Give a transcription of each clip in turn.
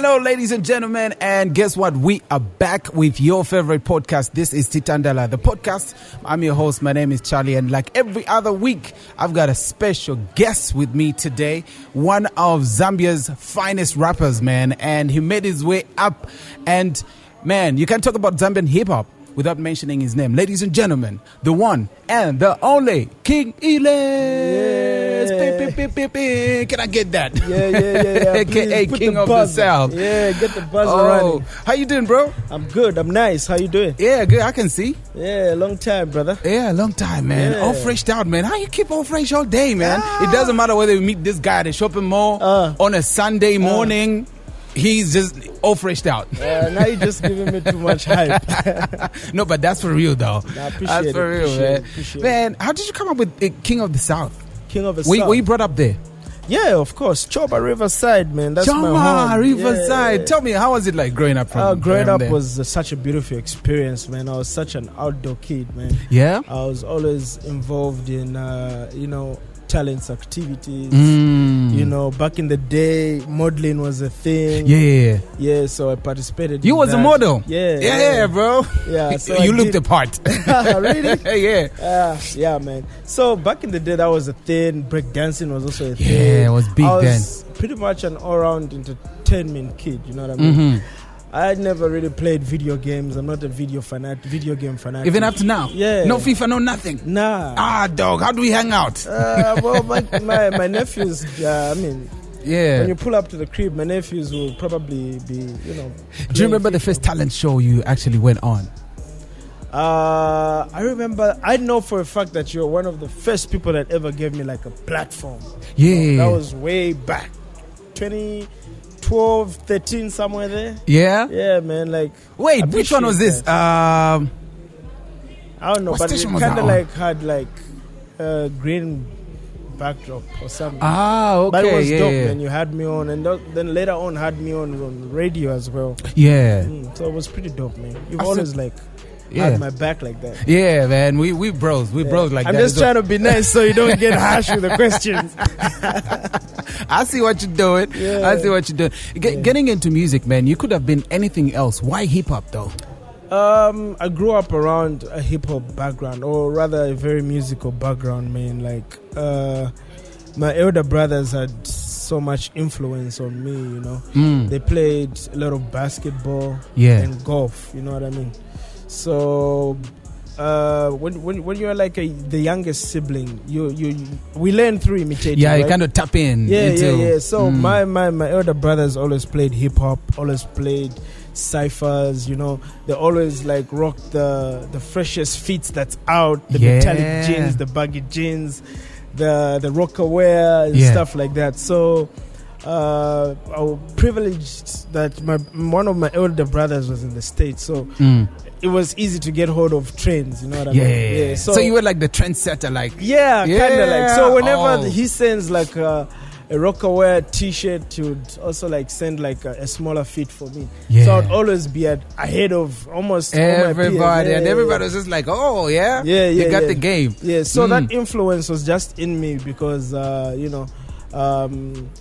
Hello, ladies and gentlemen, and guess what? We are back with your favorite podcast. This is Titandala, the podcast. I'm your host. My name is Charlie, and like every other week, I've got a special guest with me today. One of Zambia's finest rappers, man, and he made his way up. And man, you can't talk about Zambian Hiphop without mentioning his name. Ladies and gentlemen, the one and the only King Illest. Yeah. Can I get that? Yeah. AKA King of the South. Yeah, get the buzzer running. How you doing, bro? I'm good. I'm nice. How you doing? Yeah, good. I can see. Yeah, long time, brother. Yeah, long time, man. Yeah. All freshed out, man. How you keep all fresh all day, man? It doesn't matter whether you meet this guy at the shopping mall on a Sunday morning. He's just all freshed out. Now you're just giving me too much hype. No, but that's for real, though. That's for real, man. Man, how did you come up with King of the South? King of the South. Were you brought up there? Yeah, of course. Choba Riverside, man. That's my Choba home. Riverside. Yeah. Tell me, how was it like growing up from growing up there? was such a beautiful experience, man. I was such an outdoor kid, man. Yeah? I was always involved in, talents activities. Back in the day, modeling was a thing. Yeah, so I participated. You was a model? Yeah, bro. Yeah, so you looked the part. Really? Yeah, man. So back in the day, that was a thing. Breakdancing was also a thing. Yeah, it was big then. I was pretty much an all-round entertainment kid. You know what I mean? I never really played video games. I'm not a video game fanatic. Even up to now? Yeah. No FIFA, no nothing? Nah. Dog, how do we hang out? Well, my nephews, yeah. When you pull up to the crib, my nephews will probably be, Do you remember the first talent show you actually went on? I remember, I know for a fact that you're one of the first people that ever gave me like a platform. Yeah. That was way back. 2012, 13, somewhere there. Yeah? Yeah, man. Like, wait, which one was this? I don't know, but it kind of like had like a green backdrop or something. Okay. But it was dope, yeah. man. You had me on, and then later on had me on radio as well. Yeah. So it was pretty dope, man. You've always yeah. had my back like that. Yeah, man. We bros. We bros like I'm that. I'm just trying to be nice so you don't get harsh with the questions. I see what you're doing. Yeah. I see what you're doing. Getting into music, man, you could have been anything else. Why hip-hop, though? I grew up around a hip-hop background, or rather a very musical background, man. Like, my elder brothers had so much influence on me, They played a lot of basketball and golf, you know what I mean? So when you're like the youngest sibling, we learn through imitating. Yeah, right? you kind of tap in. Yeah. So my elder brothers always played hip hop, always played ciphers. They always like rock the freshest fits that's out, the metallic jeans, the baggy jeans, the rocker wear and stuff like that. So I was privileged that one of my elder brothers was in the States, so it was easy to get hold of trends, you know what I mean? Yeah. So you were like the trendsetter, like kind of like. So whenever he sends like a rocker wear t-shirt, he would also like send like a smaller fit for me. So I'd always be ahead of almost everybody, all my peers. and everybody was just like, "Oh yeah, you got the game." Yeah. So that influence was just in me because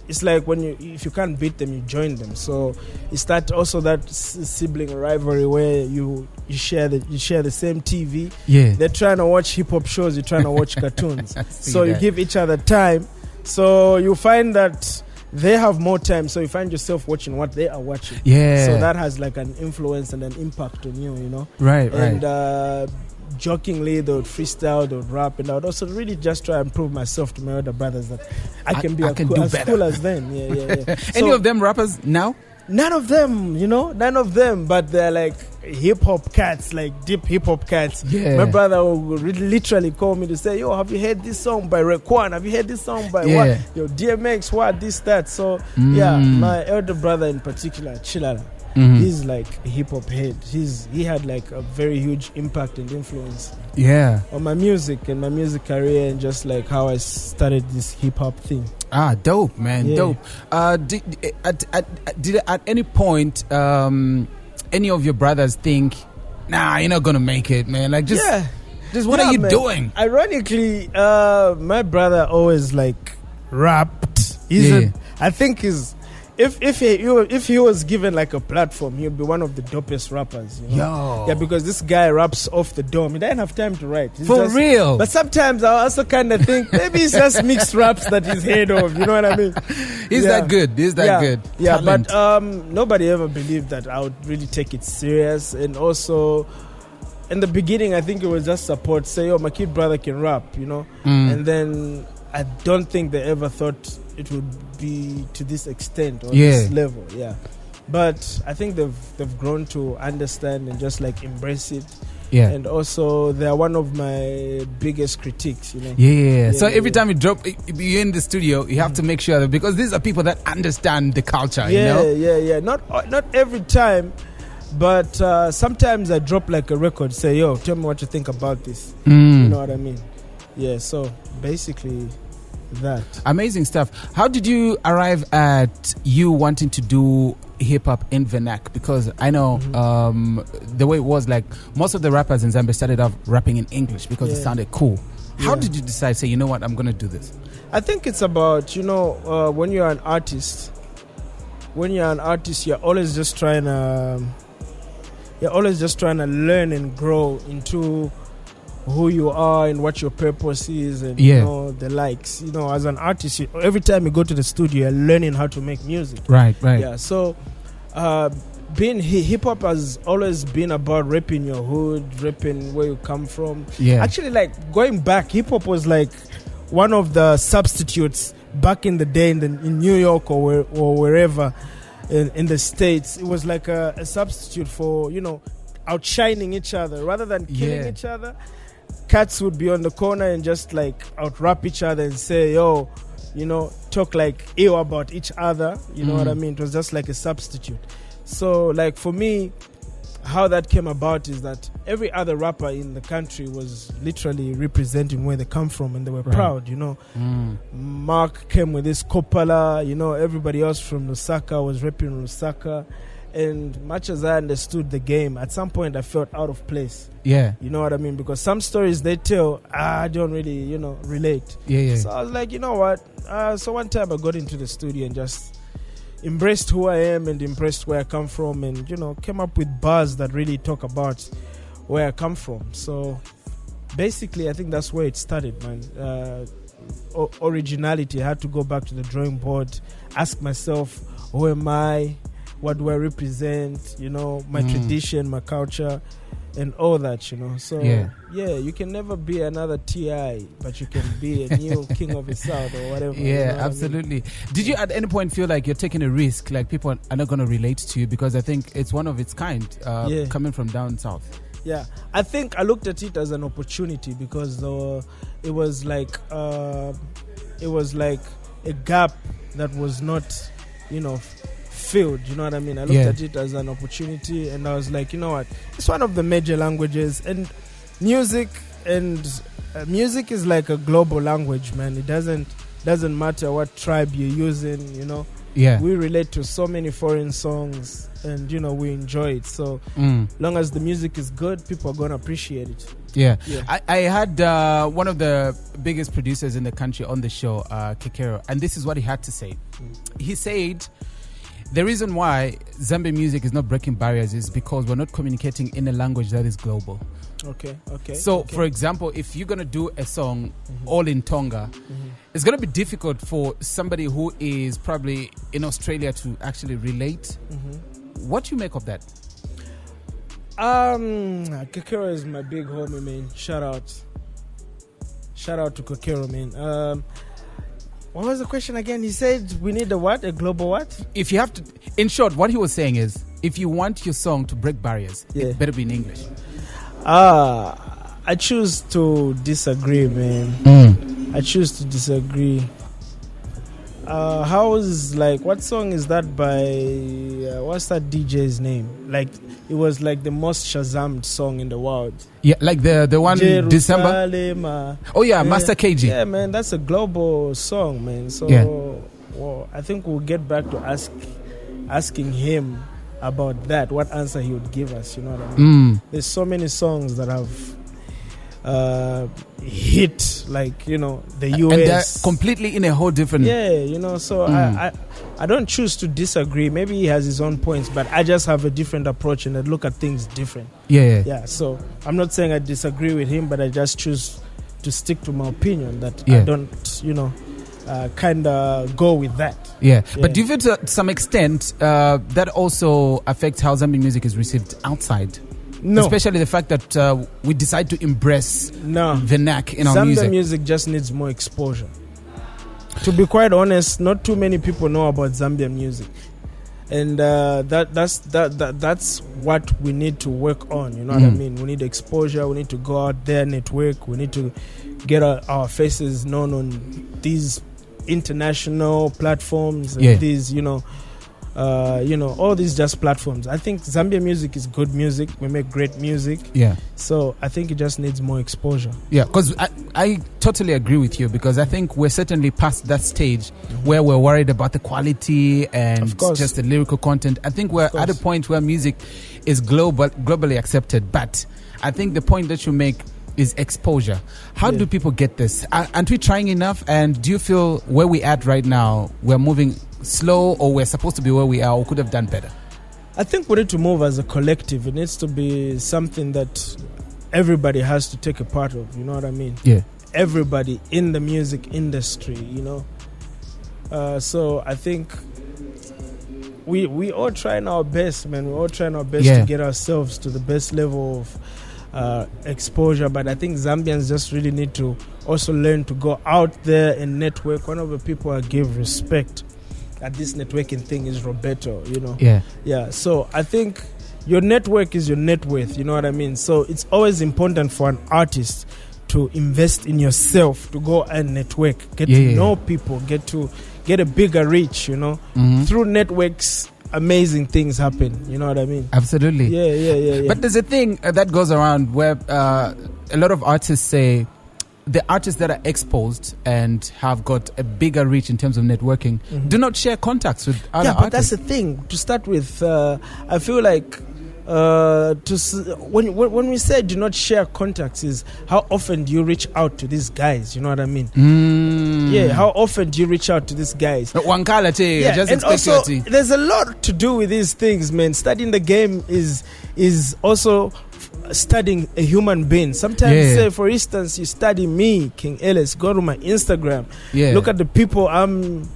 it's like if you can't beat them, you join them. So it's that also that sibling rivalry where you share the same TV. Yeah, they're trying to watch hip hop shows, you're trying to watch cartoons. So you give each other time. So you find that they have more time, so you find yourself watching what they are watching. Yeah. So that has like an influence and an impact on you. Right. And jokingly, they would freestyle, they would rap, and I would also really just try and prove myself to my other brothers that I can be as cool as them. Yeah. Any of them rappers now? None of them, but they're like hip-hop cats, like deep hip-hop cats. My brother would literally call me to say, yo, have you heard this song by Raekwon? Have you heard this song by what? Yo, DMX, what, this, that. So, my elder brother in particular, Chilala, he's like a hip-hop head. He had like a very huge impact and influence on my music and my music career, and just like how I started this hip-hop thing. Dope, man. Dope. Did at any point any of your brothers think, nah, you're not gonna make it, man? Like, just what are you doing? Ironically, my brother always like rapped. I think if he was given like a platform, he'd be one of the dopest rappers. You know? Yeah, because this guy raps off the dome. He doesn't have time to write. Real. But sometimes I also kind of think maybe it's just mixed raps that he's heard of. You know what I mean? He's that good. He's that good. Yeah, Talent. but nobody ever believed that I would really take it serious. And also, in the beginning, I think it was just support. Say, my kid brother can rap, you know? And then I don't think they ever thought it would be to this extent or this level. Yeah. But I think they've grown to understand and just like embrace it. Yeah. And also they are one of my biggest critiques, you know. Yeah. So every time you drop, you're in the studio, you have to make sure that, because these are people that understand the culture, you know. Yeah. Not every time, but sometimes I drop like a record, say, yo, tell me what you think about this. You know what I mean? Yeah, so basically that. Amazing stuff. How did you arrive at you wanting to do hip-hop in Vernac? Because I know the way it was, like, most of the rappers in Zambia started off rapping in English because it sounded cool. How did you decide, say, you know what, I'm going to do this? I think it's about, when you're an artist, you're always just trying to learn and grow into who you are and what your purpose is, and the likes. As an artist, every time you go to the studio, you're learning how to make music. Right. Yeah. So, being hip hop has always been about repping your hood, repping where you come from. Yeah. Actually, like going back, hip hop was like one of the substitutes back in the day in New York or wherever in the States. It was like a substitute for outshining each other rather than killing each other. Cats would be on the corner and just like out-rap each other and say, talk like ill about each other. You know what I mean? It was just like a substitute. So like for me, how that came about is that every other rapper in the country was literally representing where they come from, and they were proud, Mark came with his Kopala, everybody else from Lusaka was repping Lusaka. And much as I understood the game, at some point I felt out of place. Yeah. You know what I mean? Because some stories they tell, I don't really, relate. Yeah. So I was like, you know what? So one time I got into the studio and just embraced who I am and embraced where I come from, and, came up with bars that really talk about where I come from. So basically, I think that's where it started, man. Originality. I had to go back to the drawing board, ask myself, who am I? What do I represent? My tradition, my culture, and all that, So, you can never be another T.I., but you can be a new king of the South or whatever. Yeah, absolutely. Did you at any point feel like you're taking a risk, like people are not going to relate to you? Because I think it's one of its kind, coming from down south. Yeah, I think I looked at it as an opportunity because it was like a gap that was not, filled, you know what I mean? I looked at it as an opportunity, and I was like, you know what? It's one of the major languages, and music is like a global language, man. It doesn't matter what tribe you're using, Yeah. We relate to so many foreign songs, and we enjoy it. So long as the music is good, people are gonna appreciate it. Yeah. I had one of the biggest producers in the country on the show, Kekero, and this is what he had to say. He said, the reason why Zambian music is not breaking barriers is because we're not communicating in a language that is global. Okay. So, for example, if you're going to do a song all in Tonga, it's going to be difficult for somebody who is probably in Australia to actually relate. What do you make of that? Kekero is my big homie, man. Shout out to Kekero, man. What was the question again? He said we need a what? A global what? If you have to, in short, what he was saying is, if you want your song to break barriers, it better be in English. I choose to disagree, man. I choose to disagree. What song is that by, what's that DJ's name? Like, it was like the most Shazammed song in the world. Yeah, like the one December. Oh yeah, Master KG. Yeah, man, that's a global song, man. So, I think we'll get back to asking him about that, what answer he would give us, you know what I mean? There's so many songs that have hit like the US, and they're completely in a whole different. So I don't choose to disagree. Maybe he has his own points, but I just have a different approach and I look at things different. So I'm not saying I disagree with him, but I just choose to stick to my opinion that I don't kind of go with that. But do you feel to some extent that also affects how Zambian music is received outside? No. Especially the fact that we decide to embrace the knack in our music. Zambian music just needs more exposure. To be quite honest, not too many people know about Zambian music. And that's what we need to work on. You know what I mean? We need exposure. We need to go out there, network. We need to get our faces known on these international platforms and these, all these just platforms. I think Zambian music is good music. We make great music. So I think it just needs more exposure. Because I totally agree with you, because I think we're certainly past that stage where we're worried about the quality and just the lyrical content. I think we're at a point where music is globally accepted. But I think the point that you make is exposure. How do people get this? Aren't we trying enough? And do you feel where we're at right now, we're moving slow, or we're supposed to be where we are, or could have done better? I think we need to move as a collective. It needs to be something that everybody has to take a part of. You know what I mean? Everybody in the music industry, So I think we all trying our best, man. We're all trying our best to get ourselves to the best level of exposure, but I think Zambians just really need to also learn to go out there and network. One of the people I give respect at this networking thing is Roberto, So I think your network is your net worth, you know what I mean? So it's always important for an artist to invest in yourself, to go and network, get to know people, get a bigger reach, through networks. Amazing things happen, you know what I mean? Absolutely. Yeah. But there's a thing that goes around where a lot of artists say the artists that are exposed and have got a bigger reach in terms of networking do not share contacts with other artists. But that's the thing. To start with, I feel like when we say do not share contacts, is how often do you reach out to these guys? You know what I mean? How often do you reach out to these guys? And also there's a lot to do with these things, man. Studying the game is also studying a human being. Sometimes, say for instance, you study me, King Illest, go to my Instagram, look at the people I'm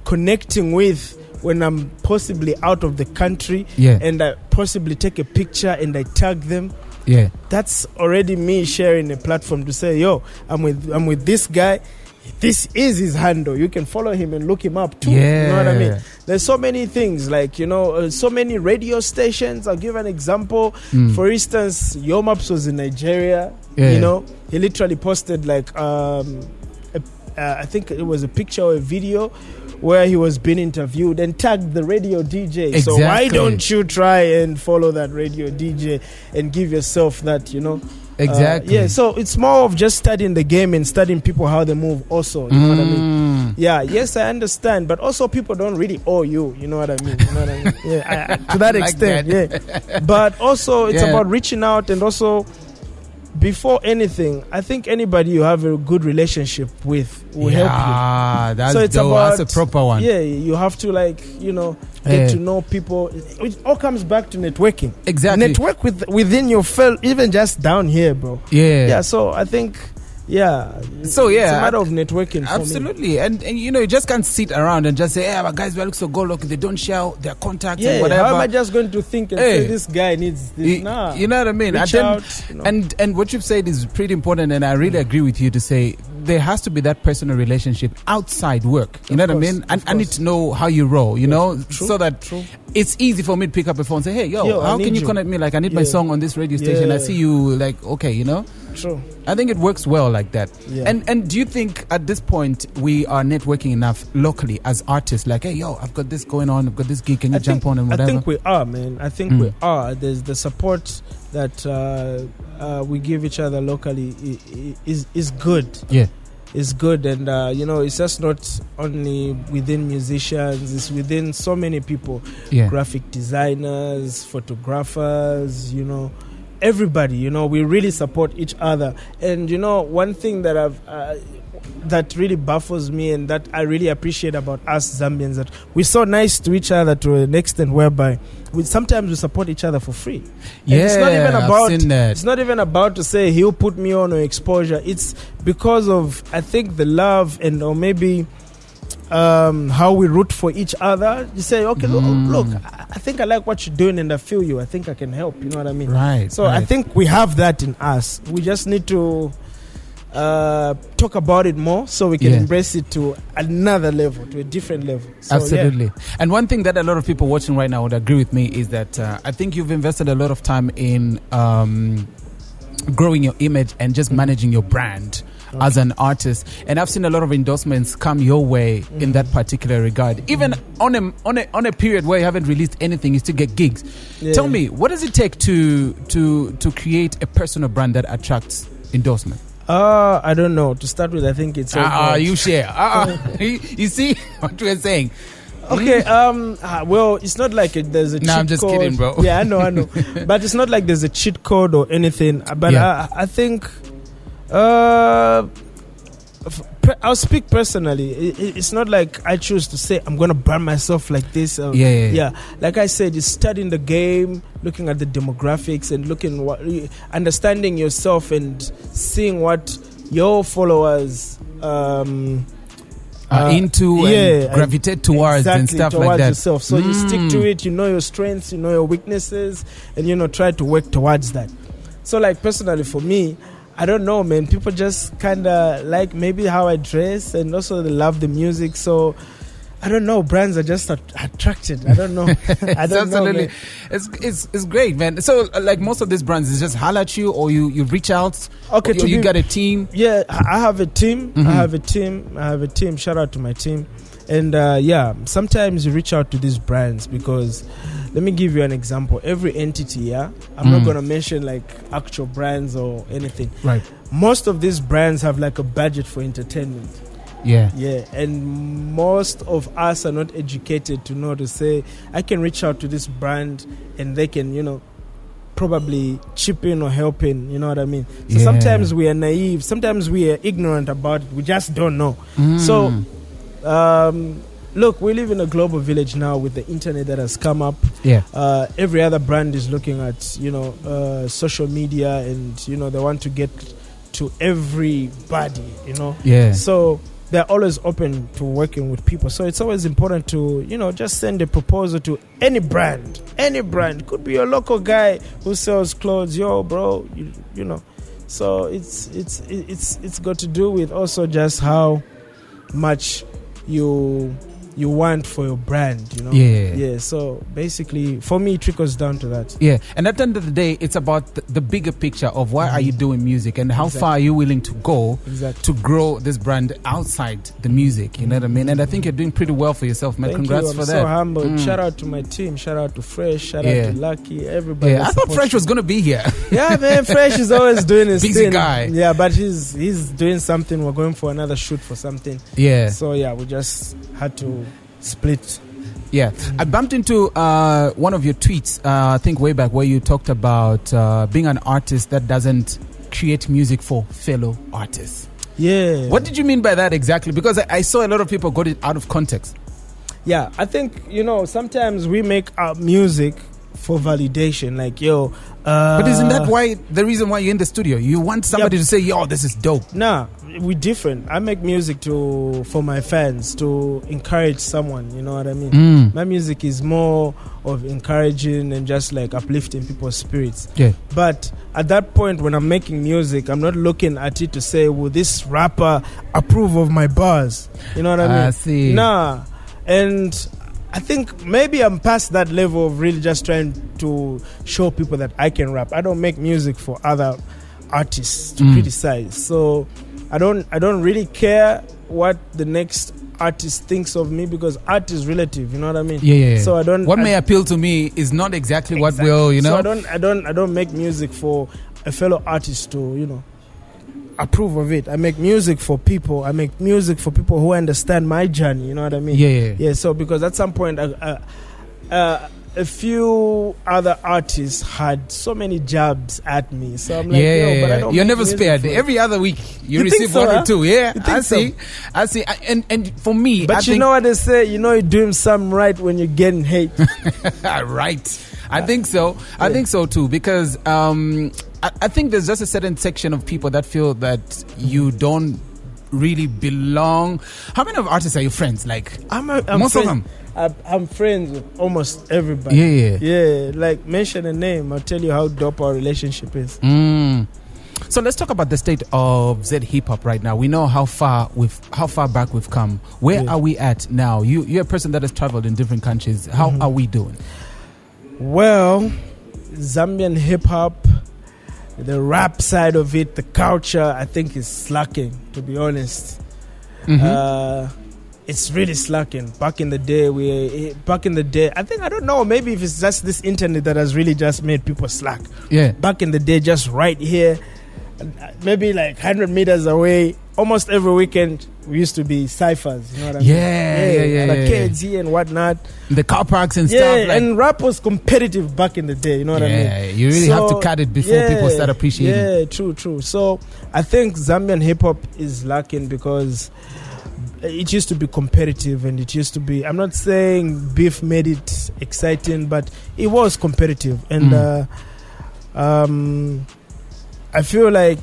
connecting with when I'm possibly out of the country, and I possibly take a picture and I tag them. That's already me sharing a platform to say, yo, I'm with this guy. This is his handle. You can follow him and look him up too. You know what I mean? There's so many things, like, so many radio stations. I'll give an example. For instance, Yomaps was in Nigeria. He literally posted like I think it was a picture or a video where he was being interviewed and tagged the radio DJ. Exactly. So why don't you try and follow that radio DJ and give yourself that, Exactly. So it's more of just studying the game and studying people, how they move also. You know what I mean? Yes, I understand. But also people don't really owe you. You know what I mean? To that extent, But also it's about reaching out, and also before anything, I think anybody you have a good relationship with will help you. That's a proper one. You have to get to know people. It all comes back to networking. Exactly. Network within your fellow, even just down here, bro. So I think it's a matter of networking. Absolutely. And you just can't sit around and just say, hey, our guys look so good. They don't share their contacts and whatever. How am I just going to think and say this guy needs this? Nah. You know what I mean? Reach out, and what you've said is pretty important, and I really agree with you to say there has to be that personal relationship outside work. You know what I mean? And I need to know how you roll, so that it's easy for me to pick up a phone and say, hey, yo how can you connect me? Like, I need my song on this radio station. I see you, like, okay, True. I think it works well like that. And do you think at this point we are networking enough locally as artists? Like, hey, yo, I've got this going on, I've got this gig, can you jump on and whatever? I think we are, man. I think we are. There's the support that we give each other locally is good. It's good, and it's just not only within musicians, it's within so many people. Graphic designers, photographers, everybody, you know, we really support each other. And, you know, one thing that that really baffles me and that I really appreciate about us Zambians, that we're so nice to each other to an extent whereby sometimes we support each other for free. Yeah, it's not even about, I've seen that. it's not even about to say he'll put me on or exposure. It's because of, I think, the love and or maybe how we root for each other. You say, okay, look, I think I like what you're doing and I feel you. I think I can help. You know what I mean? Right. So I think we have that in us. We just need to talk about it more so we can embrace it to another level, to a different level. So, absolutely. And one thing that a lot of people watching right now would agree with me is that I think you've invested a lot of time in growing your image and just managing your brand as an artist. And I've seen a lot of endorsements come your way in that particular regard. Even on a period where you haven't released anything, you still get gigs. Tell me, what does it take to create a personal brand that attracts endorsement? I don't know. To start with, I think it's you share. You see what we're saying? Okay, well, it's not like there's a cheat code. I'm just kidding, bro. Yeah, I know. But it's not like there's a cheat code or anything. But I think I'll speak personally. It's not like I choose to say I'm going to brand myself like this. Yeah. Like I said, it's studying the game, looking at the demographics and understanding yourself and seeing what your followers are into and gravitate towards and stuff like that. Yourself. So you stick to it, you know your strengths, you know your weaknesses, and, you know, try to work towards that. So, like, personally for me, I don't know, man. People just kind of like maybe how I dress, and also they love the music. So I don't know. Brands are just attracted. I don't know. I don't know. Man. It's great, man. So like most of these brands, is just holler at you, or you reach out. Okay, you got a team. Yeah, I have a team. I have a team. Shout out to my team. And sometimes you reach out to these brands because, let me give you an example. Every entity, I'm not going to mention like actual brands or anything. Right. Most of these brands have like a budget for entertainment. Yeah. And most of us are not educated to know to say, I can reach out to this brand and they can, you know, probably chip in or help in, you know what I mean? So sometimes we are naive, sometimes we are ignorant about it, we just don't know. So look, we live in a global village now with the internet that has come up. Every other brand is looking at, you know, social media, and, you know, they want to get to everybody, you know. So they're always open to working with people. So it's always important to, you know, just send a proposal to any brand. Any brand. Could be your local guy who sells clothes. Yo, bro, you know. So it's got to do with also just how much you want for your brand, you know. So basically for me it trickles down to that. And at the end of the day, it's about the bigger picture of why are you doing music and how far are you willing to go to grow this brand outside the music, you know what I mean? And I think you're doing pretty well for yourself, man. Congrats for that. I'm so humble. Shout out to my team, shout out to Fresh, shout out to Lucky, everybody. I thought Fresh was gonna be here. Man, Fresh is always doing his busy thing. Guy. But he's doing something. We're going for another shoot for something. So we just had to split. I bumped into one of your tweets, I think way back, where you talked about being an artist that doesn't create music for fellow artists. What did you mean by that exactly? Because I saw a lot of people got it out of context. I think, you know, sometimes we make our music for validation, like, yo. But isn't that why the reason why you're in the studio? You want somebody to say, yo, this is dope. Nah, we're different. I make music for my fans, to encourage someone, you know what I mean? My music is more of encouraging and just like uplifting people's spirits. But at that point when I'm making music, I'm not looking at it to say, will this rapper approve of my bars? You know what I mean? I see. Nah. And I think maybe I'm past that level of really just trying to show people that I can rap. I don't make music for other artists to criticize. So I don't really care what the next artist thinks of me, because art is relative, you know what I mean? So I don't. What may appeal to me is not exactly what will, you know. So I don't make music for a fellow artist to, you know, approve of it. I make music for people. I make music for people who understand my journey, you know what I mean? So because at some point a a few other artists had so many jabs at me. So I'm like, but I don't. You're never spared. Every other week you receive so, one huh? or two. Yeah, I see. And for me, but you know what they say. You know you're doing something right when you're getting hate. Right. I think so. Yeah. I think so too, because I think there's just a certain section of people that feel that you don't really belong. How many of artists are you friends? Like I'm most of them. I'm friends with almost everybody. Yeah. Like mention a name, I'll tell you how dope our relationship is. So let's talk about the state of Z Hip-Hop right now. We know how far back we've come. Where are we at now? You're a person that has traveled in different countries. How are we doing? Well, Zambian hip-hop, the rap side of it, the culture, I think is slacking, to be honest. It's really slacking. Back in the day, I don't know, maybe if it's just this internet that has really just made people slack. Yeah. Back in the day, just right here, maybe like 100 meters away, almost every weekend, we used to be ciphers, you know what I mean? Yeah. The kids here and whatnot. The car parks and stuff. Yeah, and rap was competitive back in the day, you know what I mean? Yeah, you really have to cut it before people start appreciating. Yeah, true. So I think Zambian hip-hop is lacking because it used to be competitive, and it used to be, I'm not saying beef made it exciting, but it was competitive. And I feel like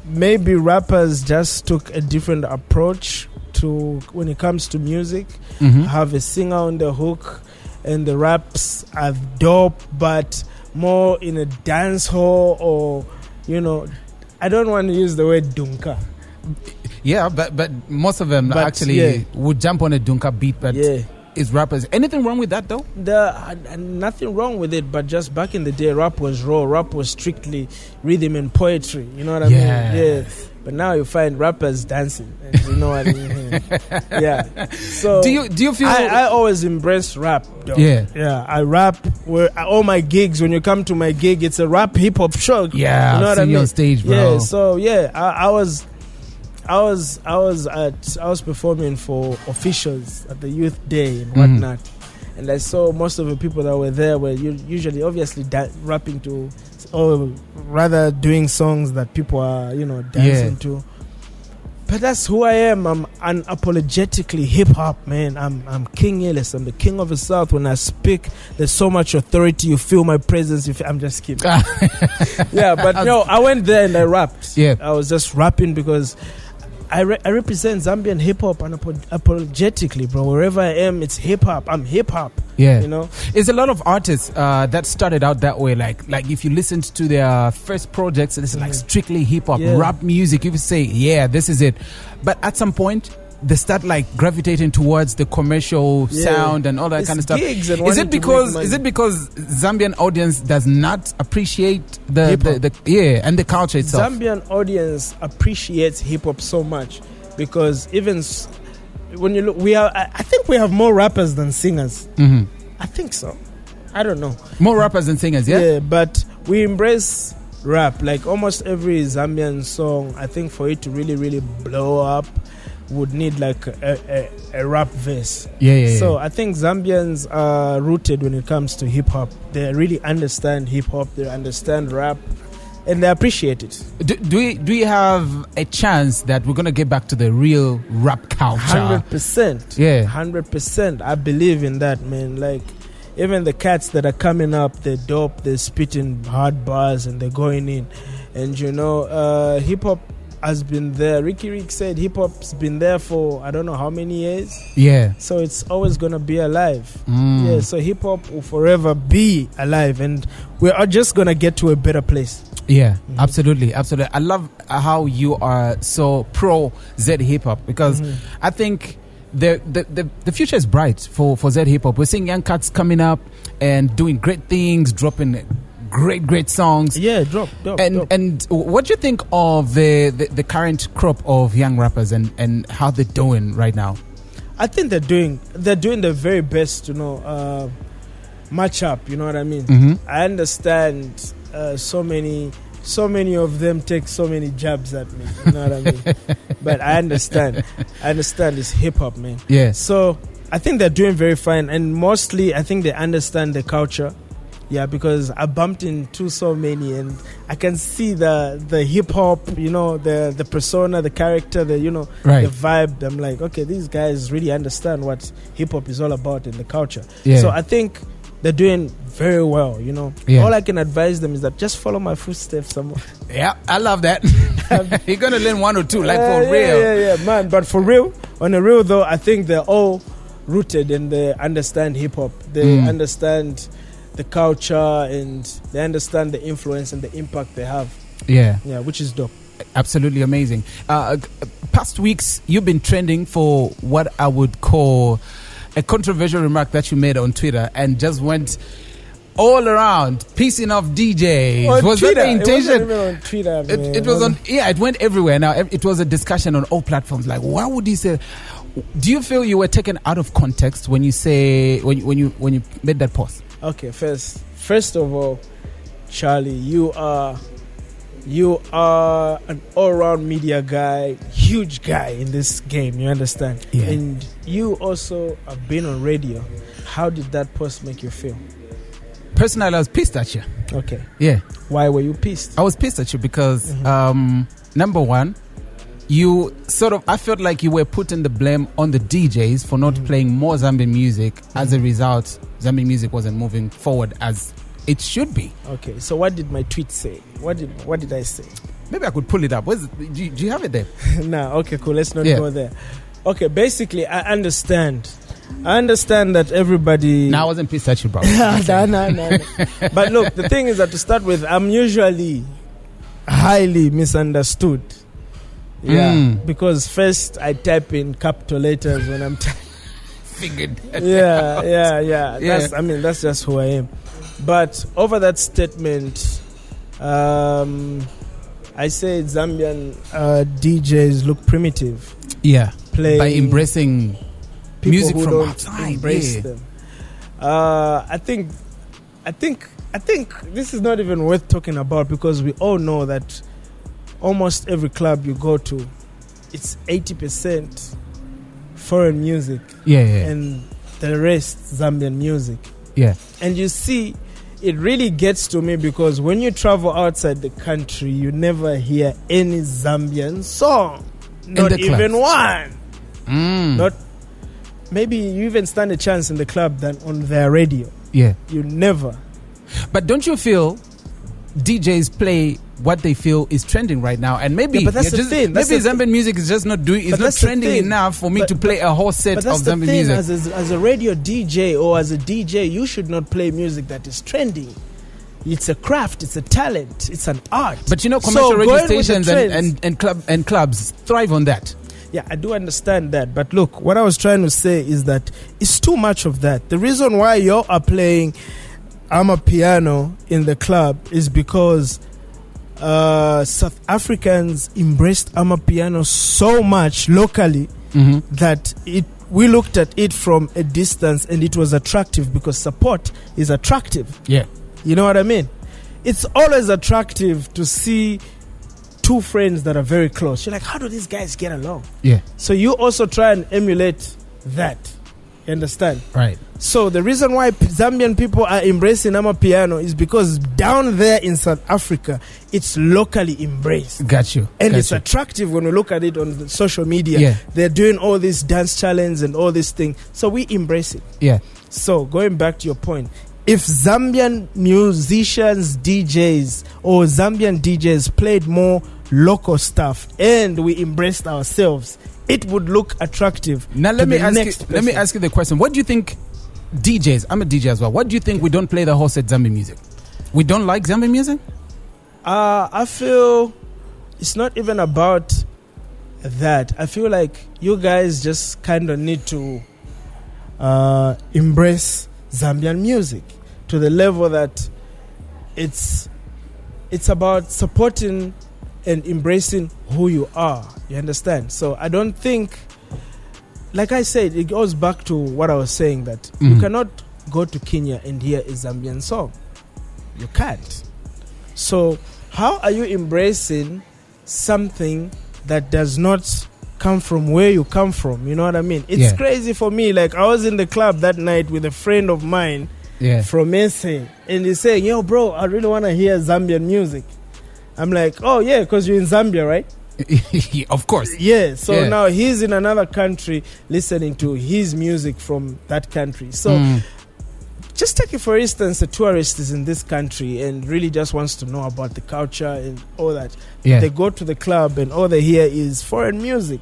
maybe rappers just took a different approach to when it comes to music. Have a singer on the hook, and the raps are dope, but more in a dance hall, or I don't want to use the word dunka. Yeah, but most of them actually would jump on a dunka beat, but it's rappers. Anything wrong with that though? Nothing wrong with it, but just back in the day, rap was raw. Rap was strictly rhythm and poetry. You know what I mean? Yeah. But now you find rappers dancing. You know what I mean? Yeah. So do you feel? I always embrace rap, though. Yeah. I rap all my gigs. When you come to my gig, it's a rap hip hop show. Yeah, you know what I mean? On stage, bro. Yeah. So I was performing for officials at the youth day and whatnot, and I saw most of the people that were there were usually obviously rapping to, or rather doing songs that people are dancing to. But that's who I am. I'm unapologetically hip hop, man. I'm King Illest. I'm the king of the South. When I speak, there's so much authority. You feel my presence. I'm just kidding. Yeah, but no, I went there and I rapped. Yeah, I was just rapping because I represent Zambian hip hop unapologetically, bro. Wherever I am, it's hip hop. I'm hip hop. Yeah, There's a lot of artists that started out that way. Like if you listened to their first projects, it's like strictly hip hop, rap music. You would say, yeah, this is it. But at some point, they start like gravitating towards the commercial sound and all that kind of stuff. Is it because Zambian audience does not appreciate the and the culture itself? Zambian audience appreciates hip hop so much because even when you look, I think we have more rappers than singers. I think so. I don't know. More rappers than singers, yeah? Yeah, but we embrace rap. Like almost every Zambian song, I think for it to really, really blow up, would need like a rap verse. So I think Zambians are rooted when it comes to hip hop. They really understand hip hop. They understand rap, and they appreciate it. Do we have a chance that we're gonna get back to the real rap culture? 100%. Yeah, 100%. I believe in that, man. Like even the cats that are coming up, they're dope. They're spitting hard bars and they're going in, and hip hop has been there. Ricky Rick said hip hop's been there for I don't know how many years. Yeah. So it's always gonna be alive. Yeah. So hip hop will forever be alive, and we are just gonna get to a better place. Yeah, absolutely. I love how you are so pro Z hip hop because I think the future is bright for Z hip hop. We're seeing young cats coming up and doing great things, dropping great songs. Yeah, dope. And what do you think of the current crop of young rappers and how they're doing right now? I think they're doing the very best to match up. You know what I mean? I understand so many of them take so many jabs at me. You know what I mean? But I understand. It's hip hop, man. Yeah. So I think they're doing very fine, and mostly I think they understand the culture. Yeah, because I bumped into so many, and I can see the hip hop, the persona, the character, the right. the vibe. I'm like, okay, these guys really understand what hip hop is all about in the culture. Yeah. So I think they're doing very well. Yeah. All I can advise them is that just follow my footsteps somewhere. Yeah, I love that. You're gonna learn one or two, like for real. Yeah, man. But for real, on the real though, I think they're all rooted and they understand hip hop. They understand the culture, and they understand the influence and the impact they have. Yeah, which is dope. Absolutely amazing. Past weeks, you've been trending for what I would call a controversial remark that you made on Twitter, and just went all around pissing off DJs. Was Twitter. that the intention? It wasn't even on Twitter. It was on. Yeah, it went everywhere. Now it was a discussion on all platforms. Like, why would he say? Do you feel you were taken out of context when you made that post? Okay, first of all, Charlie, you are an all-round media guy, huge guy in this game. You understand? Yeah. And you also have been on radio. How did that post make you feel? Personally, I was pissed at you. Okay. Yeah. Why were you pissed? I was pissed at you because number one, I felt like you were putting the blame on the DJs for not playing more Zambian music. As a result, Zambian music wasn't moving forward as it should be. Okay, so what did my tweet say? What did I say? Maybe I could pull it up. Do you have it there? Nah, okay, cool. Let's not go there. Okay, basically, I understand that everybody... No, I wasn't pissed at you, bro. No. But look, the thing is that to start with, I'm usually highly misunderstood. Yeah, because first I type in capital letters when I'm figured. Yeah. That's just who I am. But over that statement, I say Zambian DJs look primitive. Yeah, by embracing music from outside. Embrace them. I think this is not even worth talking about, because we all know that almost every club you go to, it's 80% foreign music. Yeah. And the rest Zambian music. Yeah. And you see, it really gets to me because when you travel outside the country, you never hear any Zambian song. Not even one. Not. Maybe you even stand a chance in the club than on their radio. Yeah. You never. But don't you feel DJs play what they feel is trending right now, and maybe but that's the thing. Maybe Zambian music is just not trending enough for me to play a whole set of Zambian music. As a radio DJ or as a DJ, you should not play music that is trending. It's a craft, it's a talent, it's an art. But commercial radio stations and clubs thrive on that. Yeah, I do understand that. But look, what I was trying to say is that it's too much of that. The reason why you are playing Amapiano in the club is because South Africans embraced Amapiano so much locally that we looked at it from a distance, and it was attractive because support is attractive. Yeah. You know what I mean? It's always attractive to see two friends that are very close. You're like, how do these guys get along? Yeah. So you also try and emulate that. You understand? Right. So the reason why Zambian people are embracing Amapiano is because down there in South Africa, it's locally embraced. Got you. And it's attractive when we look at it on the social media. Yeah. They're doing all this dance challenge and all this thing. So we embrace it. Yeah. So going back to your point, if Zambian musicians, DJs, or Zambian DJs played more local stuff and we embraced ourselves, it would look attractive. Now let me ask you the question. What do you think DJs, I'm a DJ as well, what do you think we don't play the whole set Zambian music? We don't like Zambian music? I feel it's not even about that. I feel like you guys just kind of need to embrace Zambian music to the level that it's about supporting and embracing who you are. You understand? So I don't think, like I said, it goes back to what I was saying, that you cannot go to Kenya and hear a Zambian song. You can't. So how are you embracing something that does not come from where you come from. You know what I mean? It's crazy for me. Like, I was in the club that night with a friend of mine from SA, and he's saying, yo, bro, I really want to hear Zambian music. I'm like, oh, yeah, because you're in Zambia, right? Of course. Yeah, so now he's in another country listening to his music from that country. So just take it, for instance, a tourist is in this country and really just wants to know about the culture and all that. They go to the club and all they hear is foreign music.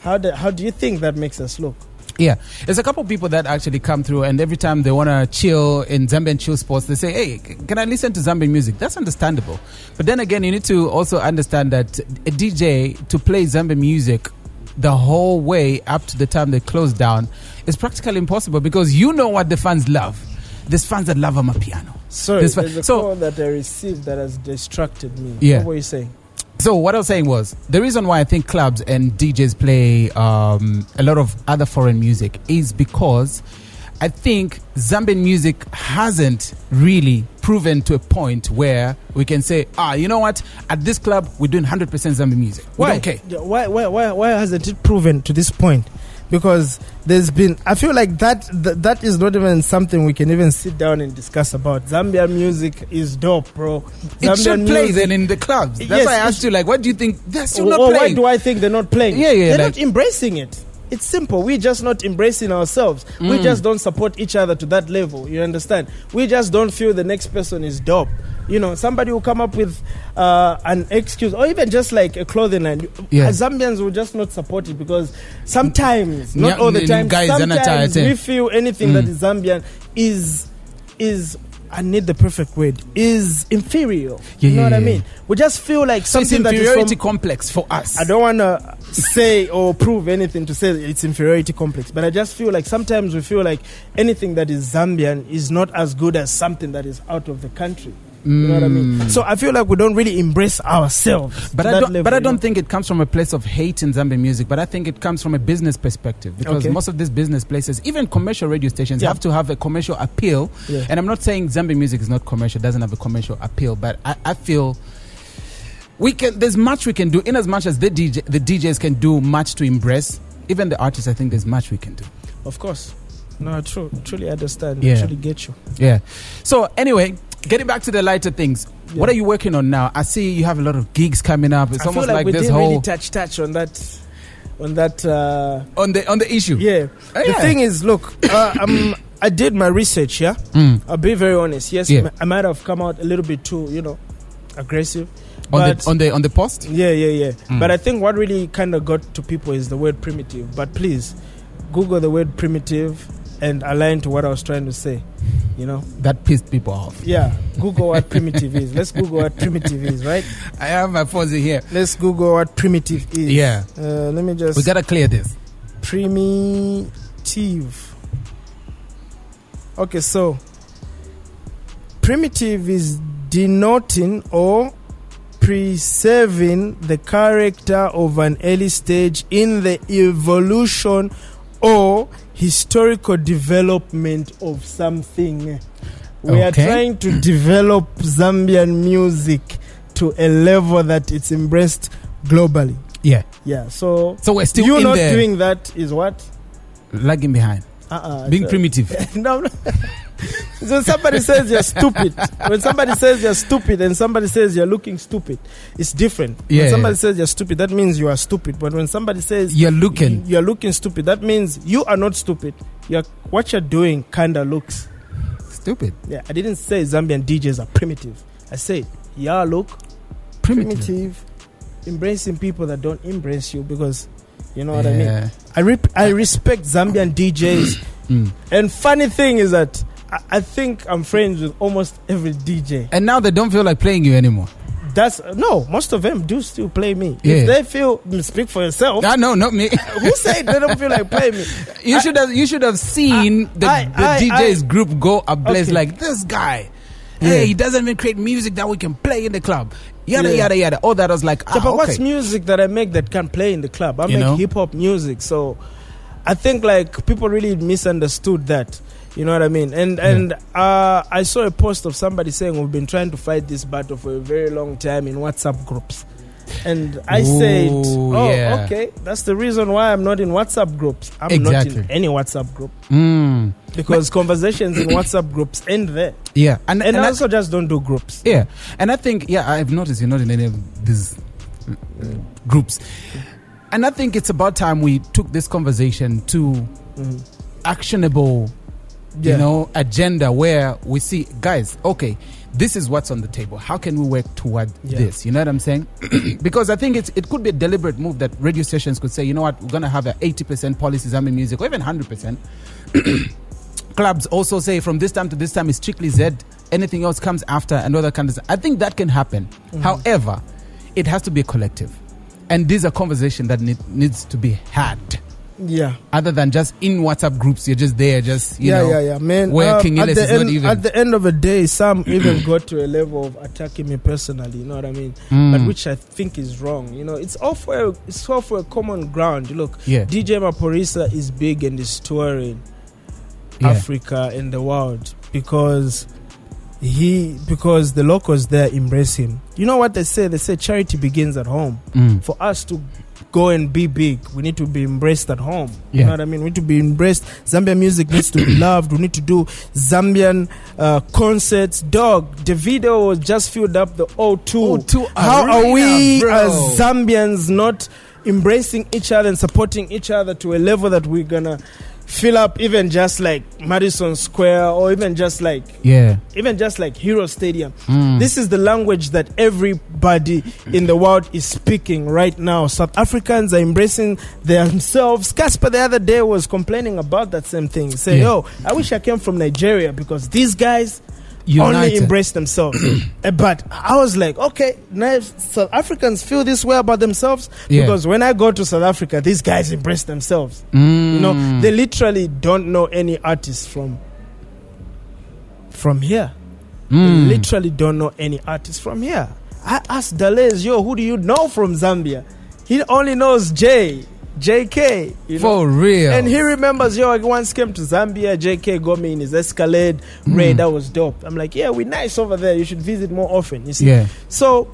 How do you think that makes us look? Yeah, there's a couple of people that actually come through, and every time they want to chill in Zambian chill spots, they say, hey, can I listen to Zambian music? That's understandable. But then again, you need to also understand that a DJ to play Zambian music the whole way up to the time they close down is practically impossible, because you know what the fans love. There's fans that love Amapiano. Sorry, there's a call that I received that has distracted me. Yeah. What were you saying? So what I was saying was, the reason why I think clubs and DJs play a lot of other foreign music is because I think Zambian music hasn't really proven to a point where we can say, you know what, at this club we're doing 100% Zambian music. Why? Why hasn't it proven to this point? Because there's been, I feel like that is not even something we can even sit down and discuss about. Zambian music is dope, bro. It should play then in the clubs. That's why I asked you, like, what do you think? They're still not playing. Why do I think they're not playing? They're not embracing it. It's simple. We're just not embracing ourselves. We just don't support each other to that level. You understand? We just don't feel the next person is dope. You know, somebody will come up with an excuse, or even just like a clothing line. Zambians will just not support it, because sometimes, not all the time, sometimes we feel anything that is Zambian is I need the perfect word, is inferior. You know what I mean? We just feel like something that is inferiority complex for us. I don't want to say or prove anything to say it's inferiority complex, but I just feel like sometimes we feel like anything that is Zambian is not as good as something that is out of the country. You know what I mean? So I feel like we don't really embrace ourselves. But I don't think it comes from a place of hate in Zambian music, but I think it comes from a business perspective, because most of these business places, even commercial radio stations, have to have a commercial appeal. And I'm not saying Zambian music is not commercial, doesn't have a commercial appeal, but I feel there's much we can do, in as much as the DJs can do much to impress. Even the artists, I think there's much we can do. Of course. No, I truly understand. I truly get you. Yeah. So anyway, getting back to the lighter things, what are you working on now? I see you have a lot of gigs coming up. It's almost like this whole. We didn't really touch on that. On the issue. Yeah. The thing is, look, I did my research. Yeah. I'll be very honest. Yes, I might have come out a little bit too, aggressive. On the post. Yeah. But I think what really kind of got to people is the word primitive. But please, Google the word primitive and align to what I was trying to say. That pissed people off. Yeah, Google what primitive is. Let's Google what primitive is, right? I have my phone here. Let's Google what primitive is. Yeah. Let me just. We gotta clear this. Primitive. Okay, so primitive is denoting or preserving the character of an early stage in the evolution or historical development of something. We are trying to develop Zambian music to a level that it's embraced globally. Yeah. So we're still you in not there. Doing that is what? Lagging behind. Being primitive. No. So somebody says you're stupid. When somebody says you're stupid and somebody says you're looking stupid, it's different. When somebody says you're stupid, that means you are stupid. But when somebody says you're looking stupid, that means you are not stupid. What you're doing kind of looks stupid. Yeah, I didn't say Zambian DJs are primitive. I said y'all look primitive, embracing people that don't embrace you, because you know what I mean. I respect Zambian DJs, and funny thing is that I think I'm friends with almost every DJ. And now they don't feel like playing you anymore. Most of them do still play me. Yeah. If they feel, speak for yourself. No, not me. Who said they don't feel like playing me? You should have seen the DJs group go ablaze like this guy. Yeah. Hey, he doesn't even create music that we can play in the club. Yada. All that was like, but what's music that I make that can play in the club? I make hip-hop music. So I think like people really misunderstood that. You know what I mean? And I saw a post of somebody saying we've been trying to fight this battle for a very long time in WhatsApp groups. And I said, okay, that's the reason why I'm not in WhatsApp groups. I'm not in any WhatsApp group. Because conversations in WhatsApp groups end there. Yeah. And I also just don't do groups. Yeah. And I think, I've noticed you're not in any of these groups. And I think it's about time we took this conversation to actionable, agenda where we see, guys, okay, this is what's on the table. How can we work toward this? You know what I'm saying? Because I think it could be a deliberate move that radio stations could say, you know what, we're going to have an 80% policy Zambian music, or even 100%. Clubs also say from this time to this time is strictly Z. Anything else comes after, and other kind of. I think that can happen. However, it has to be a collective. And these are conversations that needs to be had. Yeah. Other than just in WhatsApp groups, you're just there, man. Where King Illest is not even. At the end of the day, some even got to a level of attacking me personally. You know what I mean? But which I think is wrong. You know, it's all for a common ground. Look, DJ Maporisa is big and is touring Africa and the world because the locals there embrace him. You know what they say? They say charity begins at home. For us to go and be big, we need to be embraced at home. You know what I mean? We need to be embraced. Zambian music needs to be loved. We need to do Zambian concerts. Davido was just filled up the O2. How are we as Zambians not embracing each other and supporting each other to a level that we're gonna fill up even just like Madison Square, or even just like Hero Stadium. This is the language that everybody in the world is speaking right now. South Africans are embracing themselves. Casper the other day was complaining about that same thing. Say, I wish I came from Nigeria because these guys only embrace themselves. But I was like, okay, now South Africans feel this way about themselves because when I go to South Africa, these guys embrace themselves. You know, they literally don't know any artists from here. They literally don't know any artists from here. I asked Djs, who do you know from Zambia? He only knows JK, for real. And he remembers, I once came to Zambia, JK got me in his Escalade raid. That was dope. I'm like, we're nice over there. You should visit more often. You see? So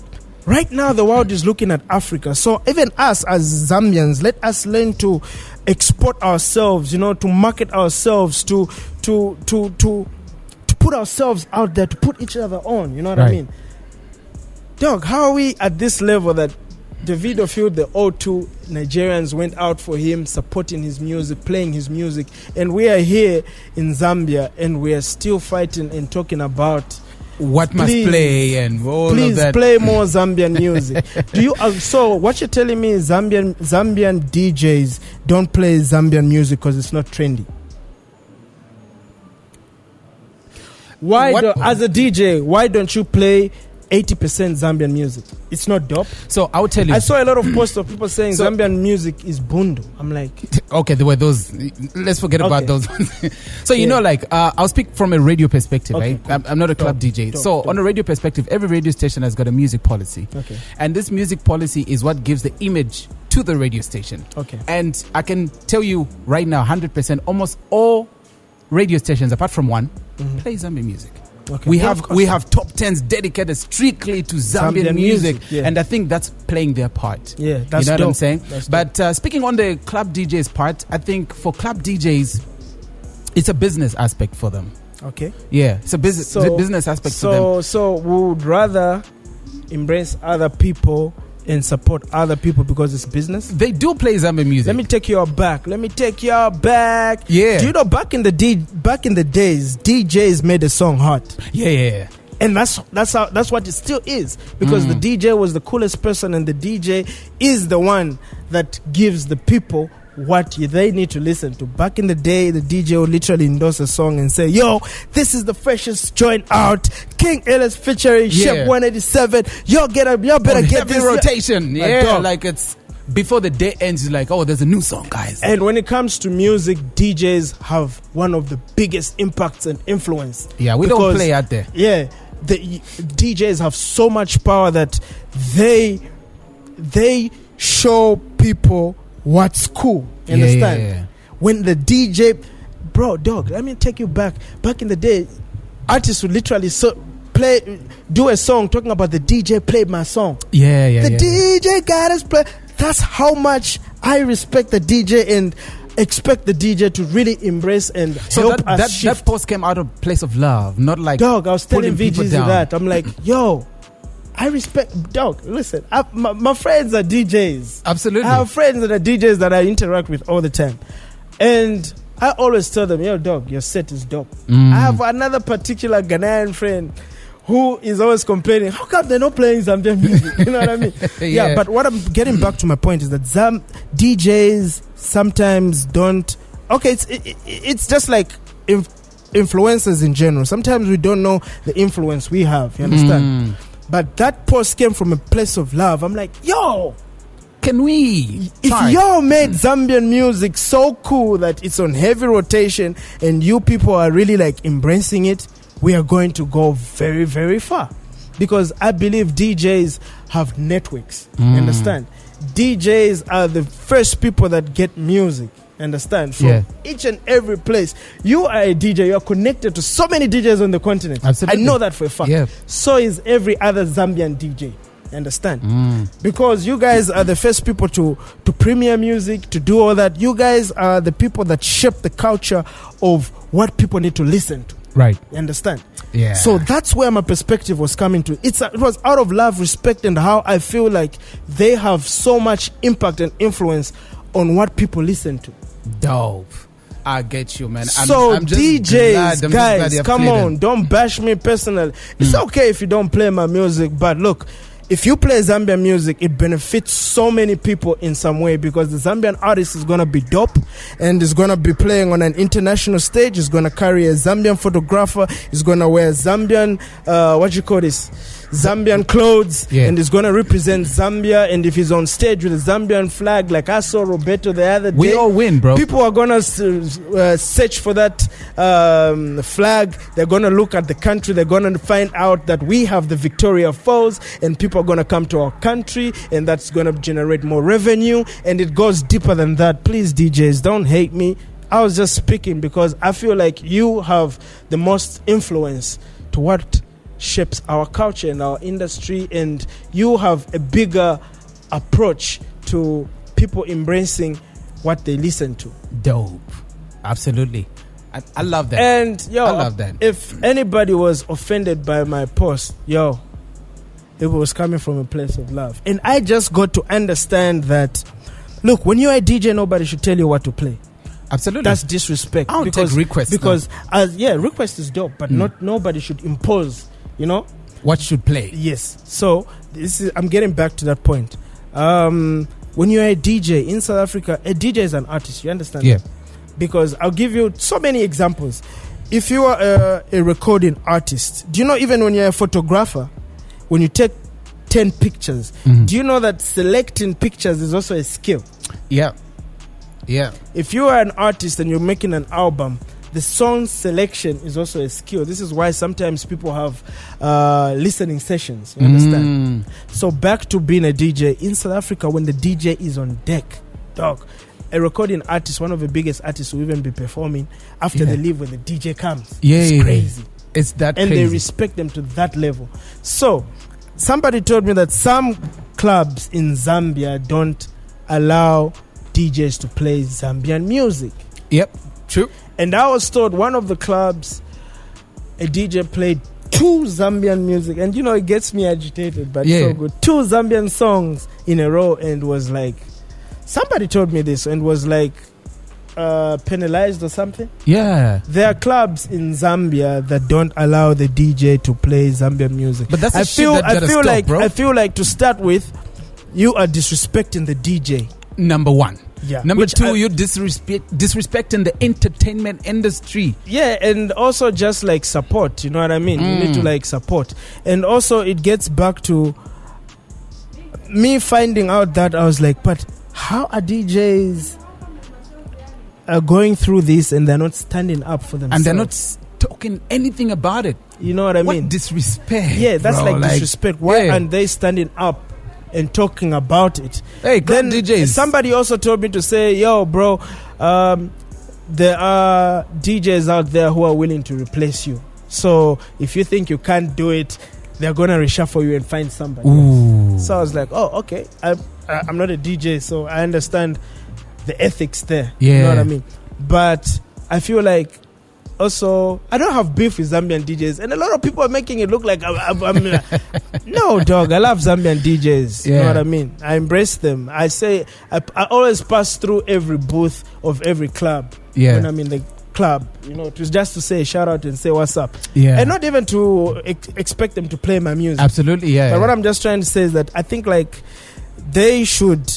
right now the world is looking at Africa. So even us as Zambians, let us learn to export ourselves, to market ourselves, to put ourselves out there, to put each other on. You know what I mean? Dog, how are we at this level that Davido filled the O2, Nigerians went out for him, supporting his music, playing his music, and we are here in Zambia and we are still fighting and talking about what must play and all of that. Please play more Zambian music. So what you're telling me is Zambian DJs don't play Zambian music because it's not trendy? As a DJ, why don't you play 80% Zambian music? It's not dope. So I'll tell you, I saw a lot of posts of people saying Zambian music is bundu. I'm like, okay, there were those. Let's forget about those ones. So I'll speak from a radio perspective, right? Cool. I'm not a club DJ. On a radio perspective, every radio station has got a music policy. Okay. And this music policy is what gives the image to the radio station. Okay. And I can tell you right now, 100%, almost all radio stations, apart from one, play Zambian music. Okay. We have top 10s dedicated strictly to Zambian music, and I think that's playing their part. Yeah, that's what I'm saying. But speaking on the club DJs part, I think for club DJs, it's a business aspect for them. Okay. Yeah, it's a business aspect for them. So we would rather embrace other people and support other people because it's business. They do play Zambian music. Let me take you back. Yeah. Do you know back in the days, DJs made a song hot. Yeah. And that's what it still is, because the DJ was the coolest person, and the DJ is the one that gives the people what they need to listen to. Back in the day, the DJ would literally endorse a song and say, this is the freshest joint out, King Illest featuring Chef 187. Y'all better get this rotation. Like it's before the day ends, it's like, there's a new song, guys. And when it comes to music, DJs have one of the biggest impacts and influence. Yeah, we don't play out there. Yeah, the DJs have so much power that they show people what's cool. You understand? Yeah. When the DJ, let me take you back. Back in the day, artists would literally play do a song talking about the DJ played my song. The DJ got us play. That's how much I respect the DJ and expect the DJ to really embrace and help us shift. That post came out of a place of love, not like dog. I was telling VGZ that. I'm like, yo, I respect dog. Listen, my friends are DJs. Absolutely, I have friends that are DJs that I interact with all the time, and I always tell them, yo, dog, your set is dope. I have another particular Ghanaian friend who is always complaining, how come they're not playing Zambian music? You know what I mean? Yeah, but what I'm getting back to my point is that DJs sometimes don't. Okay, it's just like influencers in general. Sometimes we don't know the influence we have. You understand? But that post came from a place of love. I'm like, yo, can we? If y'all made Zambian music so cool that it's on heavy rotation and you people are really like embracing it, we are going to go very, very far. Because I believe DJs have networks. Understand? DJs are the first people that get music. Understand? From each and every place. You are a DJ. You are connected to so many DJs on the continent. Absolutely. I know that for a fact. Yeah. So is every other Zambian DJ. Understand? Because you guys are the first people to premiere music, to do all that. You guys are the people that shape the culture of what people need to listen to. Right. You understand? Yeah. So that's where my perspective was coming to. It was out of love, respect, and how I feel like they have so much impact and influence on what people listen to. Dope. I get you, man. I'm just DJs, guys, come on. Don't bash me personally. It's okay if you don't play my music, but look, if you play Zambian music, it benefits so many people in some way, because the Zambian artist is going to be dope and is going to be playing on an international stage. He's going to carry a Zambian photographer. He's going to wear Zambian, Zambian clothes, and he's going to represent Zambia. And if he's on stage with a Zambian flag, like I saw Roberto the other day, we all win, bro. People are going to search for that flag. They're going to look at the country. They're going to find out that we have the Victoria Falls, and people are going to come to our country, and that's going to generate more revenue. And it goes deeper than that. Please, DJs, don't hate me. I was just speaking because I feel like you have the most influence to what shapes our culture and our industry, and you have a bigger approach to people embracing what they listen to. Dope. Absolutely. I love that. And yo, I love that. If anybody was offended by my post, yo, it was coming from a place of love. And I just got to understand that, look, when you're a DJ, nobody should tell you what to play. Absolutely. That's disrespect. I don't take requests. Because, request is dope, but nobody should impose, you know, what should play. Yes. So I'm getting back to that point. When you're a DJ in South Africa, a DJ is an artist. You understand? Yeah. That? Because I'll give you so many examples. If you are a recording artist, do you know, even when you're a photographer, when you take 10 pictures, do you know that selecting pictures is also a skill? Yeah. Yeah. If you are an artist and you're making an album, the song selection is also a skill. This is why sometimes people have listening sessions. You understand? So back to being a DJ in South Africa, when the DJ is on deck, dog, a recording artist, one of the biggest artists, will even be performing after they leave when the DJ comes. It's crazy. It's that and crazy. They respect them to that level. So somebody told me that some clubs in Zambia don't allow DJs to play Zambian music. Yep, true. And I was told one of the clubs, a DJ played 2 Zambian music, and you know, it gets me agitated, but so good. 2 Zambian songs in a row, and was like, somebody told me this, and was like penalized or something. Yeah. There are clubs in Zambia that don't allow the DJ to play Zambian music. But that's I feel like to start with, you are disrespecting the DJ. Number one. Yeah. Number two, you're disrespecting the entertainment industry. Yeah, and also just like support, you know what I mean? You need to like support. And also it gets back to me finding out that I was like, but how are DJs going through this and they're not standing up for themselves? And they're not talking anything about it. You know what I mean? What disrespect. Yeah, that's like disrespect. Why aren't they standing up and talking about it? Hey, then DJs. Somebody also told me to say, yo, bro, there are DJs out there who are willing to replace you. So if you think you can't do it, they're gonna reshuffle you and find somebody Ooh. else. So I was like, oh, okay. I'm not a DJ, so I understand the ethics there. Yeah. You know what I mean? But I feel like also I don't have beef with Zambian DJs, and a lot of people are making it look like I'm no, dog. I love Zambian DJs. You know what I mean? I embrace them. I say I always pass through every booth of every club. Yeah. When I'm in the club, you know, just to say shout out and say what's up. Yeah. And not even to expect them to play my music. Absolutely, yeah. But what I'm just trying to say is that I think like they should,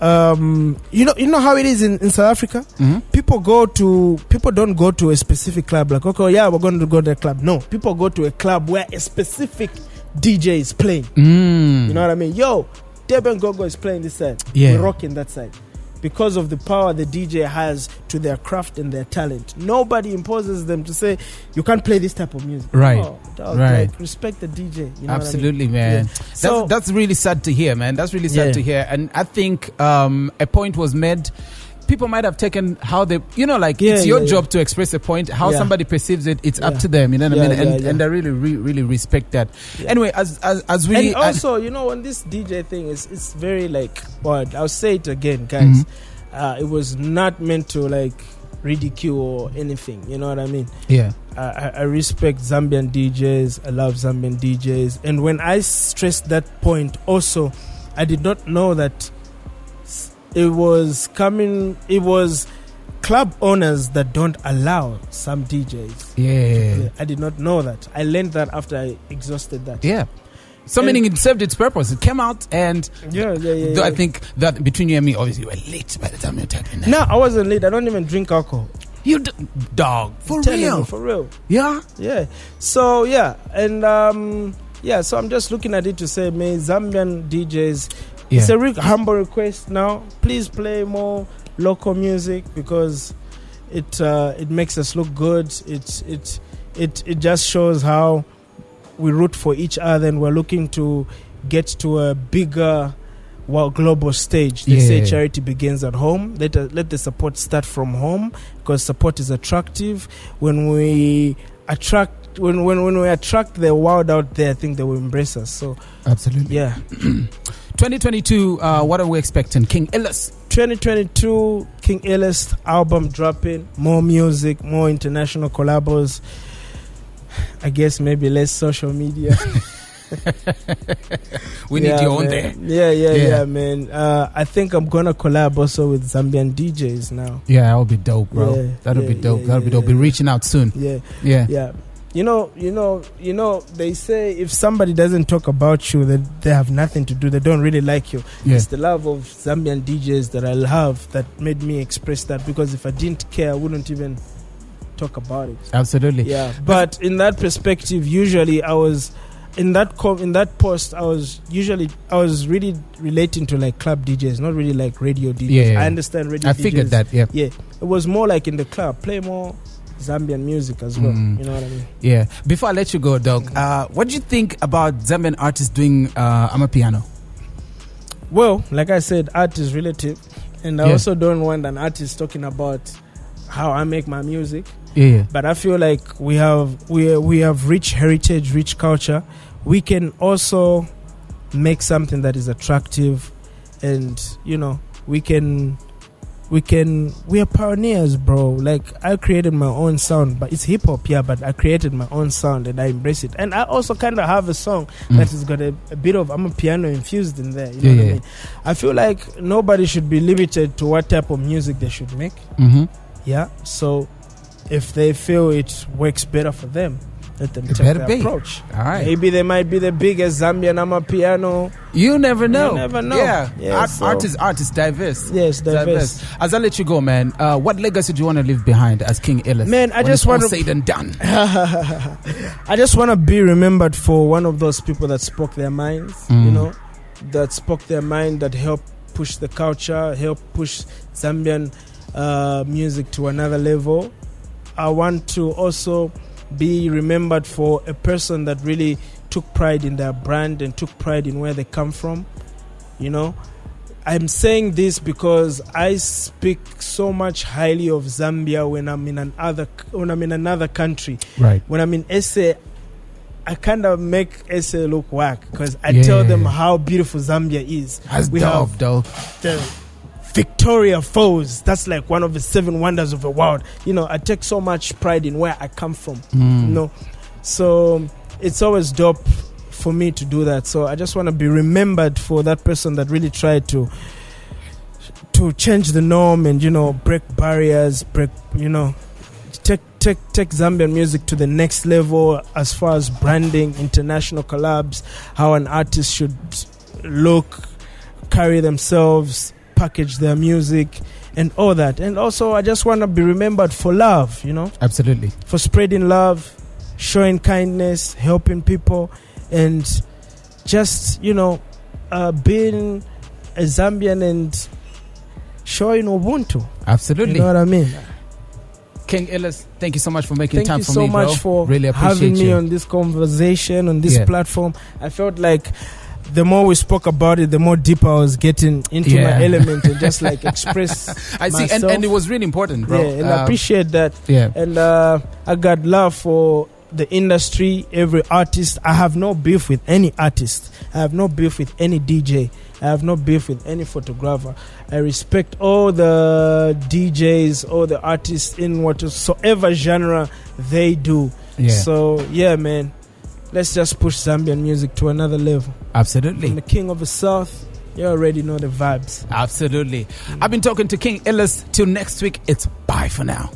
you know how it is in South Africa. Mm-hmm. People don't go to a specific club like, okay, yeah, we're going to go to the club. No, people go to a club where a specific DJ is playing. You know what I mean? Yo, Deben Gogo is playing this side. Yeah. We're rocking that side. Because of the power the DJ has to their craft and their talent. Nobody imposes them to say, you can't play this type of music. Right. No, dog, right. Like, respect the DJ. You know Absolutely, what I mean? man. Yeah. So, That's really sad to hear, man. That's really sad to hear. And I think a point was made. People might have taken how they, you know, like it's your job to express a point. How somebody perceives it, it's up to them. You know what I mean? And I really, really respect that. Yeah. Anyway, as we and also, you know, on this DJ thing, it's very like, what I'll say it again, guys. It was not meant to like ridicule or anything. You know what I mean? Yeah. I respect Zambian DJs. I love Zambian DJs. And when I stressed that point, also, I did not know that. It was club owners that don't allow some DJs. Yeah. I did not know that. I learned that after I exhausted that. Yeah. So meaning it served its purpose. It came out and I think that between you and me, obviously you were late by the time you're typing that. No, I wasn't late. I don't even drink alcohol. You dog. For real? For real. Yeah? Yeah. So, yeah. And, so I'm just looking at it to say, may Zambian DJs... Yeah. It's a humble request now. Please play more local music because it makes us look good. It just shows how we root for each other and we're looking to get to a bigger global stage. They say charity begins at home. Let the support start from home because support is attractive. When we attract the world out there, I think they will embrace us. So absolutely, yeah. 2022, what are we expecting? King Illest. 2022, King Illest album dropping, more music, more international collabos. I guess maybe less social media. We need you on there. Yeah, man. I think I'm gonna collab also with Zambian DJs now. Yeah, that'll be dope, bro. That'll be dope. That'll be dope. Be reaching out soon. Yeah. You know, they say if somebody doesn't talk about you, that they have nothing to do. They don't really like you. Yeah. It's the love of Zambian DJs that I love that made me express that. Because if I didn't care, I wouldn't even talk about it. Absolutely. Yeah. But in that perspective, usually I was in that post. I was really relating to like club DJs, not really like radio DJs. Yeah. I understand radio. DJs. I figured that. Yeah. Yeah. It was more like in the club, play more Zambian music as well. You know what I mean? Yeah. Before I let you go, dog, what do you think about Zambian artists doing amapiano? Well, like I said, art is relative, and I also don't want an artist talking about how I make my music. Yeah. But I feel like we have rich heritage, rich culture. We can also make something that is attractive, and you know, we are pioneers, bro. Like I created my own sound, but it's hip hop, but I created my own sound and I embrace it. And I also kind of have a song that has got a bit of amapiano infused in there. You know what I mean? I feel like nobody should be limited to what type of music they should make. Yeah. So if they feel it works better for them, let them take the approach. All right. Maybe they might be the biggest Zambian amapiano. You never know. You never know. Yeah. Art is diverse. Yes, diverse. As I let you go, man, what legacy do you want to leave behind as King Illest? Man, I just want to said and done. I just want to be remembered for one of those people that spoke their minds. You know, that spoke their mind, that helped push the culture, helped push Zambian music to another level. I want to also be remembered for a person that really took pride in their brand and took pride in where they come from. You know, I'm saying this because I speak so much highly of Zambia when I'm in another country. Right. When I'm in SA, I kind of make SA look whack because I tell them how beautiful Zambia is. That's we dope, have dope. The Victoria Falls. That's like one of the 7 wonders of the world. You know, I take so much pride in where I come from. You know, so it's always dope for me to do that. So I just want to be remembered for that person that really tried to change the norm and, you know, break barriers, take Zambian music to the next level as far as branding, international collabs, how an artist should look, carry themselves, package their music and all that. And also I just want to be remembered for love, you know. Absolutely. For spreading love, showing kindness, helping people, and just, you know, being a Zambian and showing Ubuntu. Absolutely. You know what I mean? King Illest, thank you so much for making time for me, Thank you so much for really having me you on this conversation, on this platform. I felt like the more we spoke about it, the more deeper I was getting into my element and just like express I see, myself. and it was really important, bro. Yeah, and I appreciate that. Yeah. And I got love for the industry, every artist. I have no beef with any artist. I have no beef with any DJ. I have no beef with any photographer. I respect all the DJs, all the artists in whatsoever genre they do. Yeah. So, yeah, man. Let's just push Zambian music to another level. Absolutely. I'm the king of the South. You already know the vibes. Absolutely. I've been talking to King Illest. Till next week, it's bye for now.